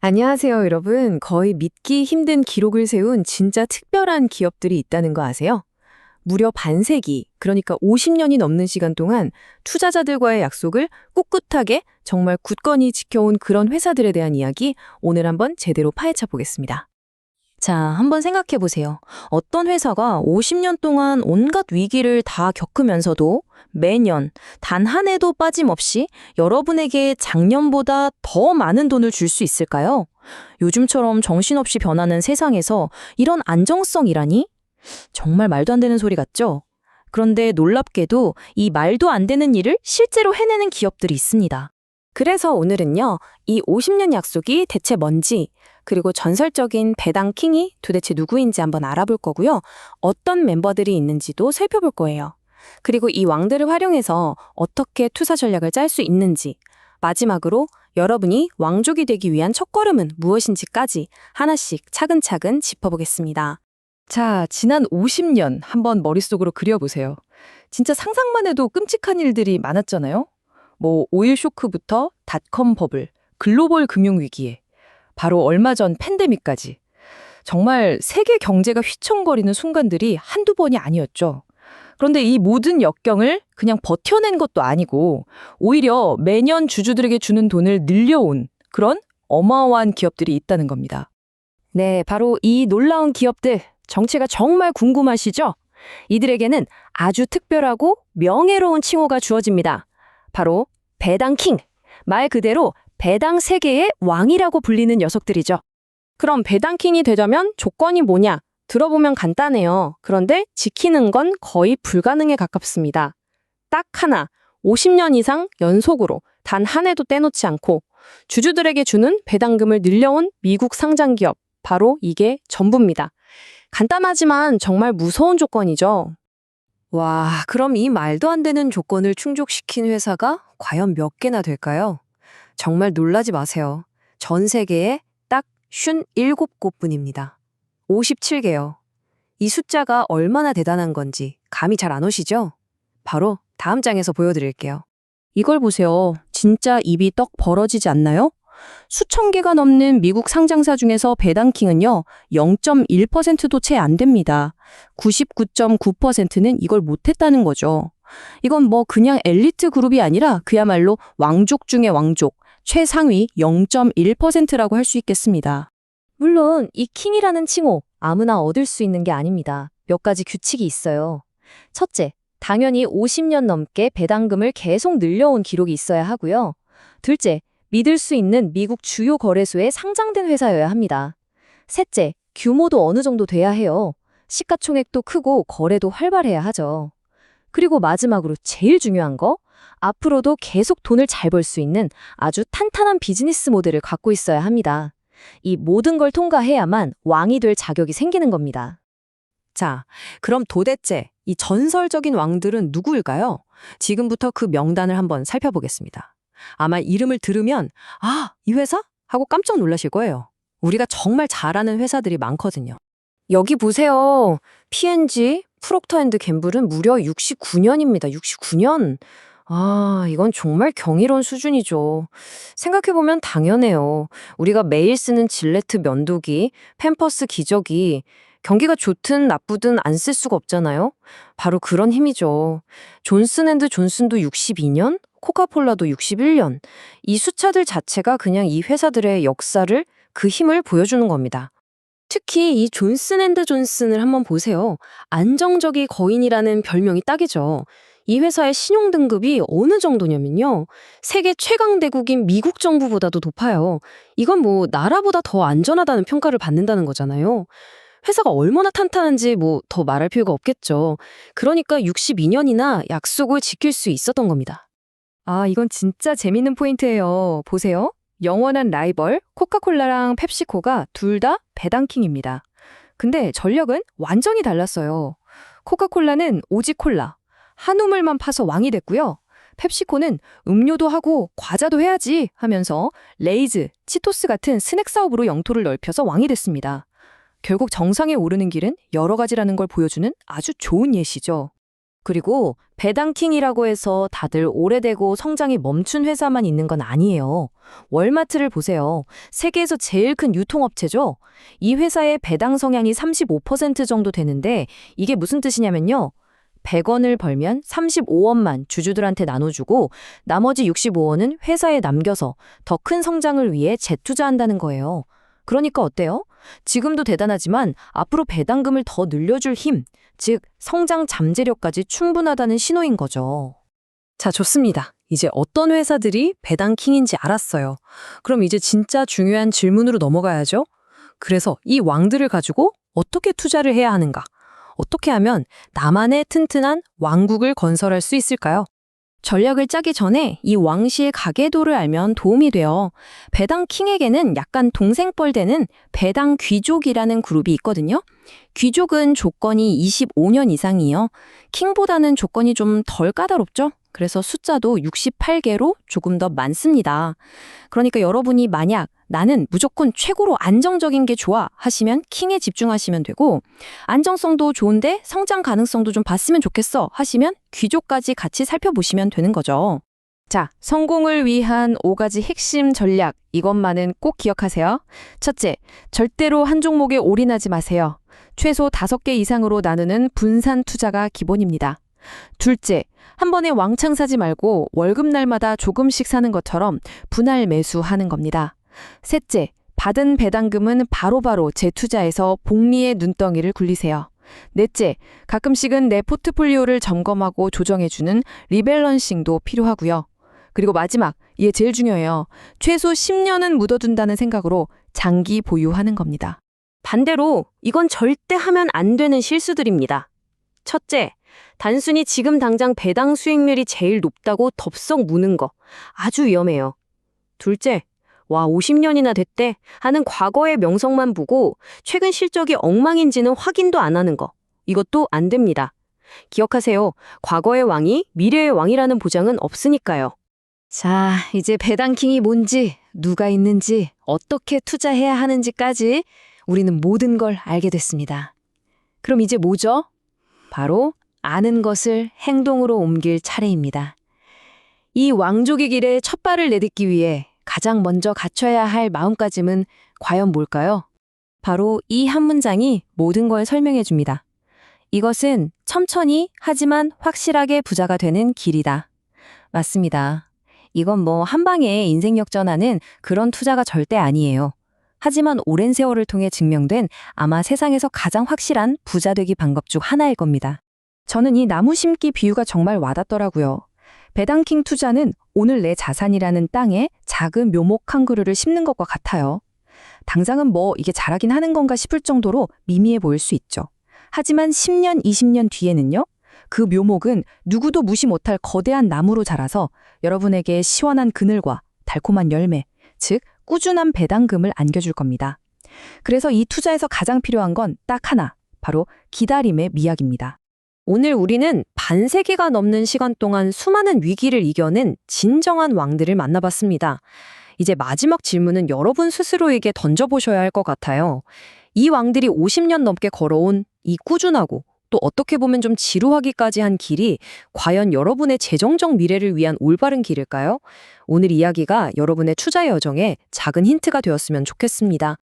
안녕하세요, 여러분. 거의 믿기 힘든 기록을 세운 진짜 특별한 기업들이 있다는 거 아세요? 무려 반세기, 그러니까 50년이 넘는 시간 동안 투자자들과의 약속을 꿋꿋하게 정말 굳건히 지켜온 그런 회사들에 대한 이야기 오늘 한번 제대로 파헤쳐 보겠습니다. 자, 한번 생각해 보세요. 어떤 회사가 50년 동안 온갖 위기를 다 겪으면서도 매년 단 한 해도 빠짐없이 여러분에게 작년보다 더 많은 돈을 줄 수 있을까요? 요즘처럼 정신없이 변하는 세상에서 이런 안정성이라니? 정말 말도 안 되는 소리 같죠? 그런데 놀랍게도 이 말도 안 되는 일을 실제로 해내는 기업들이 있습니다. 그래서 오늘은요, 이 50년 약속이 대체 뭔지, 그리고 전설적인 배당 킹이 도대체 누구인지 한번 알아볼 거고요. 어떤 멤버들이 있는지도 살펴볼 거예요. 그리고 이 왕들을 활용해서 어떻게 투자 전략을 짤 수 있는지, 마지막으로 여러분이 왕족이 되기 위한 첫걸음은 무엇인지까지 하나씩 차근차근 짚어보겠습니다. 자, 지난 50년 한번 머릿속으로 그려보세요. 진짜 상상만 해도 끔찍한 일들이 많았잖아요. 오일 쇼크부터 닷컴 버블, 글로벌 금융위기에 바로 얼마 전 팬데믹까지. 정말 세계 경제가 휘청거리는 순간들이 한두 번이 아니었죠. 그런데 이 모든 역경을 그냥 버텨낸 것도 아니고 오히려 매년 주주들에게 주는 돈을 늘려온 그런 어마어마한 기업들이 있다는 겁니다. 네, 바로 이 놀라운 기업들, 정체가 정말 궁금하시죠? 이들에게는 아주 특별하고 명예로운 칭호가 주어집니다. 바로 배당킹, 말 그대로 배당 세계의 왕이라고 불리는 녀석들이죠. 그럼 배당킹이 되려면 조건이 뭐냐? 들어보면 간단해요. 그런데 지키는 건 거의 불가능에 가깝습니다. 딱 하나, 50년 이상 연속으로 단 한 해도 떼놓지 않고 주주들에게 주는 배당금을 늘려온 미국 상장기업, 바로 이게 전부입니다. 간단하지만 정말 무서운 조건이죠. 와, 그럼 이 말도 안 되는 조건을 충족시킨 회사가 과연 몇 개나 될까요? 정말 놀라지 마세요. 전 세계에 딱 57곳뿐입니다. 57개요. 이 숫자가 얼마나 대단한 건지 감이 잘 안 오시죠? 바로 다음 장에서 보여드릴게요. 이걸 보세요. 진짜 입이 떡 벌어지지 않나요? 수천 개가 넘는 미국 상장사 중에서 배당킹은요, 0.1%도 채 안 됩니다. 99.9%는 이걸 못했다는 거죠. 이건 그냥 엘리트 그룹이 아니라 그야말로 왕족 중의 왕족, 최상위 0.1%라고 할 수 있겠습니다. 물론 이 킹이라는 칭호 아무나 얻을 수 있는 게 아닙니다. 몇 가지 규칙이 있어요. 첫째, 당연히 50년 넘게 배당금을 계속 늘려온 기록이 있어야 하고요. 둘째, 믿을 수 있는 미국 주요 거래소에 상장된 회사여야 합니다. 셋째, 규모도 어느 정도 돼야 해요. 시가총액도 크고 거래도 활발해야 하죠. 그리고 마지막으로 제일 중요한 거, 앞으로도 계속 돈을 잘 벌 수 있는 아주 탄탄한 비즈니스 모델을 갖고 있어야 합니다. 이 모든 걸 통과해야만 왕이 될 자격이 생기는 겁니다. 자, 그럼 도대체 이 전설적인 왕들은 누구일까요? 지금부터 그 명단을 한번 살펴보겠습니다. 아마 이름을 들으면 아, 이 회사? 하고 깜짝 놀라실 거예요. 우리가 정말 잘 아는 회사들이 많거든요. 여기 보세요. P&G, 프록터앤드갬블은 무려 69년입니다. 69년. 아, 이건 정말 경이로운 수준이죠. 생각해보면 당연해요. 우리가 매일 쓰는 질레트 면도기, 팸퍼스 기저귀, 경기가 좋든 나쁘든 안 쓸 수가 없잖아요. 바로 그런 힘이죠. 존슨앤드존슨도 62년, 코카콜라도 61년. 이 숫자들 자체가 그냥 이 회사들의 역사를, 그 힘을 보여주는 겁니다. 특히 이 존슨앤드존슨을 한번 보세요. 안정적이 거인이라는 별명이 딱이죠. 이 회사의 신용 등급이 어느 정도냐면요. 세계 최강 대국인 미국 정부보다도 높아요. 이건 나라보다 더 안전하다는 평가를 받는다는 거잖아요. 회사가 얼마나 탄탄한지 더 말할 필요가 없겠죠. 그러니까 62년이나 약속을 지킬 수 있었던 겁니다. 아, 이건 진짜 재밌는 포인트예요. 보세요. 영원한 라이벌 코카콜라랑 펩시코가 둘 다 배당킹입니다. 근데 전력은 완전히 달랐어요. 코카콜라는 오직 콜라, 한우물만 파서 왕이 됐고요. 펩시코는 음료도 하고 과자도 해야지 하면서 레이즈, 치토스 같은 스낵 사업으로 영토를 넓혀서 왕이 됐습니다. 결국 정상에 오르는 길은 여러 가지라는 걸 보여주는 아주 좋은 예시죠. 그리고 배당킹이라고 해서 다들 오래되고 성장이 멈춘 회사만 있는 건 아니에요. 월마트를 보세요. 세계에서 제일 큰 유통업체죠. 이 회사의 배당 성향이 35% 정도 되는데 이게 무슨 뜻이냐면요. 100원을 벌면 35원만 주주들한테 나눠주고 나머지 65원은 회사에 남겨서 더 큰 성장을 위해 재투자한다는 거예요. 그러니까 어때요? 지금도 대단하지만 앞으로 배당금을 더 늘려줄 힘, 즉 성장 잠재력까지 충분하다는 신호인 거죠. 자, 좋습니다. 이제 어떤 회사들이 배당킹인지 알았어요. 그럼 이제 진짜 중요한 질문으로 넘어가야죠. 그래서 이 왕들을 가지고 어떻게 투자를 해야 하는가? 어떻게 하면 나만의 튼튼한 왕국을 건설할 수 있을까요? 전략을 짜기 전에 이 왕실 가계도를 알면 도움이 돼요. 배당 킹에게는 약간 동생뻘 되는 배당 귀족이라는 그룹이 있거든요. 귀족은 조건이 25년 이상이요. 킹보다는 조건이 좀 덜 까다롭죠? 그래서 숫자도 68개로 조금 더 많습니다. 그러니까 여러분이 만약 나는 무조건 최고로 안정적인 게 좋아 하시면 킹에 집중하시면 되고, 안정성도 좋은데 성장 가능성도 좀 봤으면 좋겠어 하시면 귀족까지 같이 살펴보시면 되는 거죠. 자, 성공을 위한 5가지 핵심 전략, 이것만은 꼭 기억하세요. 첫째, 절대로 한 종목에 올인하지 마세요. 최소 5개 이상으로 나누는 분산 투자가 기본입니다. 둘째, 한 번에 왕창 사지 말고 월급날마다 조금씩 사는 것처럼 분할 매수하는 겁니다. 셋째, 받은 배당금은 바로바로 재투자해서 복리의 눈덩이를 굴리세요. 넷째, 가끔씩은 내 포트폴리오를 점검하고 조정해주는 리밸런싱도 필요하고요. 그리고 마지막, 이게 제일 중요해요. 최소 10년은 묻어둔다는 생각으로 장기 보유하는 겁니다. 반대로 이건 절대 하면 안 되는 실수들입니다. 첫째, 단순히 지금 당장 배당 수익률이 제일 높다고 덥석 무는 거. 아주 위험해요. 둘째, 와, 50년이나 됐대 하는 과거의 명성만 보고 최근 실적이 엉망인지는 확인도 안 하는 거. 이것도 안 됩니다. 기억하세요. 과거의 왕이 미래의 왕이라는 보장은 없으니까요. 자, 이제 배당킹이 뭔지, 누가 있는지, 어떻게 투자해야 하는지까지 우리는 모든 걸 알게 됐습니다. 그럼 이제 뭐죠? 바로 아는 것을 행동으로 옮길 차례입니다. 이 왕족의 길에 첫 발을 내딛기 위해 가장 먼저 갖춰야 할 마음가짐은 과연 뭘까요? 바로 이 한 문장이 모든 걸 설명해 줍니다. 이것은 천천히 하지만 확실하게 부자가 되는 길이다. 맞습니다. 이건 뭐 한 방에 인생 역전하는 그런 투자가 절대 아니에요. 하지만 오랜 세월을 통해 증명된 아마 세상에서 가장 확실한 부자 되기 방법 중 하나일 겁니다. 저는 이 나무 심기 비유가 정말 와닿더라고요. 배당킹 투자는 오늘 내 자산이라는 땅에 작은 묘목 한 그루를 심는 것과 같아요. 당장은 뭐 이게 자라긴 하는 건가 싶을 정도로 미미해 보일 수 있죠. 하지만 10년, 20년 뒤에는요. 그 묘목은 누구도 무시 못할 거대한 나무로 자라서 여러분에게 시원한 그늘과 달콤한 열매, 즉 꾸준한 배당금을 안겨줄 겁니다. 그래서 이 투자에서 가장 필요한 건 딱 하나, 바로 기다림의 미학입니다. 오늘 우리는 반세기가 넘는 시간 동안 수많은 위기를 이겨낸 진정한 왕들을 만나봤습니다. 이제 마지막 질문은 여러분 스스로에게 던져보셔야 할 것 같아요. 이 왕들이 50년 넘게 걸어온 이 꾸준하고 또 어떻게 보면 좀 지루하기까지 한 길이 과연 여러분의 재정적 미래를 위한 올바른 길일까요? 오늘 이야기가 여러분의 투자 여정에 작은 힌트가 되었으면 좋겠습니다.